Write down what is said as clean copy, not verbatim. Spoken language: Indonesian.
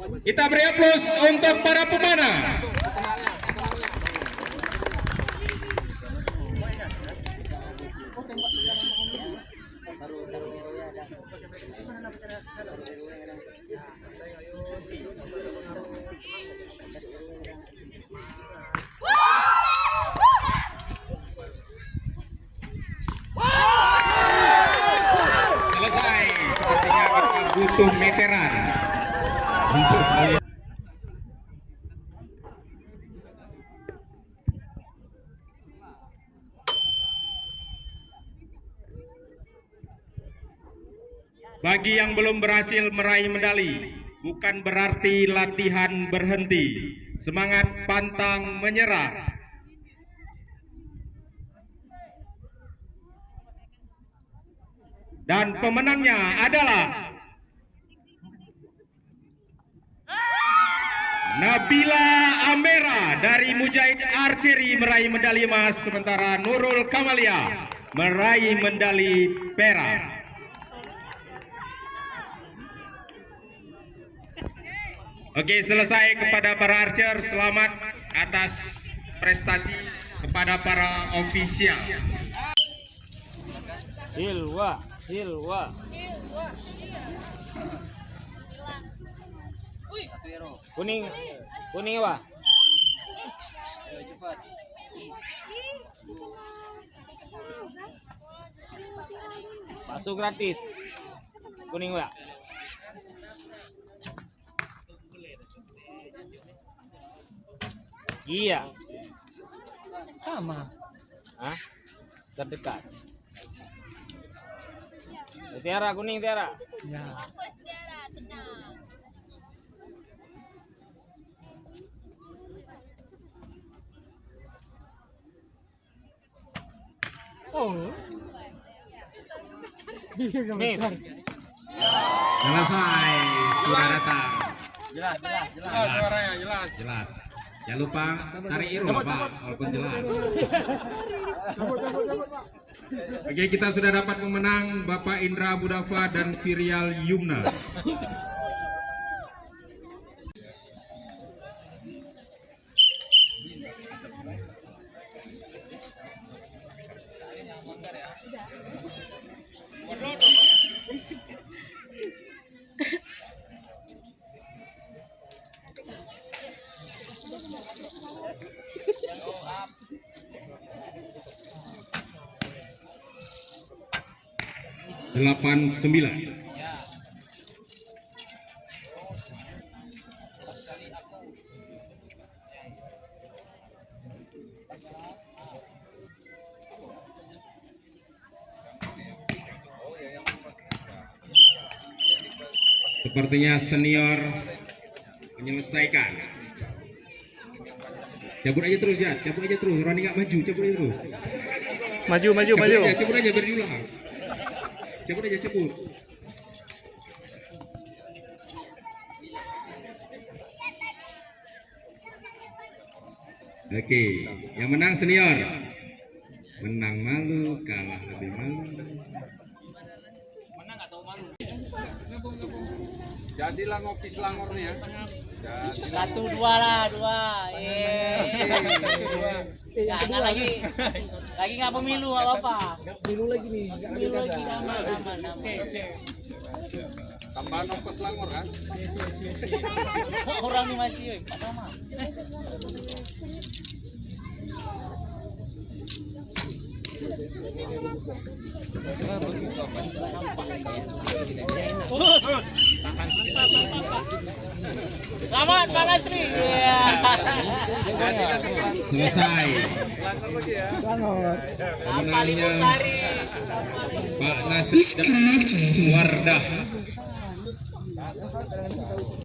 Kita beri aplaus untuk para pemanah. Selesai, sepertinya kita butuh meteran untuk melihat. Bagi yang belum berhasil meraih medali, bukan berarti latihan berhenti. Semangat pantang menyerah. Dan pemenangnya adalah Nabila Amera dari Mujahid Archery meraih medali emas, sementara Nurul Kamalia meraih medali perak. Oke, selesai kepada para archer. Selamat atas prestasi kepada para ofisial. Hilwa. Kuning wa. Bakso gratis. Kuning wa. Iya. Sama. Hah? Terdekat. Tiara kuning Tiara. Ya. Fokus Tiara, tenang. Oh. Miss. Selesai, sudah datang. Jelas. Suaranya jelas. Jangan lupa tarik iru lah Pak, walaupun jelas. Oke, kita sudah dapat memenang Bapak Indra Budafa dan Virial Yumna. Delapan 9. Sepertinya senior menyelesaikan. Cabut aja terus ya, cabut aja terus. Roni nggak maju, cabut aja terus. Maju. Cabut aja biar diulang. Cabut aja, cabut. Oke, yang menang senior. Menang malu, kalah lebih malu. Menang atau malu? Jadilah ngopi Selangor nih ya. 1-2 lah, 2. Nggak lagi nggak pemilu apa? Pemilu lagi nih. Pemilu lagi aman. Tambahan ongkos Selangor kan? Orang nih masih, pertama. Selamat Pak Nasri. Iya. Selesai. Pemenangnya Pak Nasri Wardah.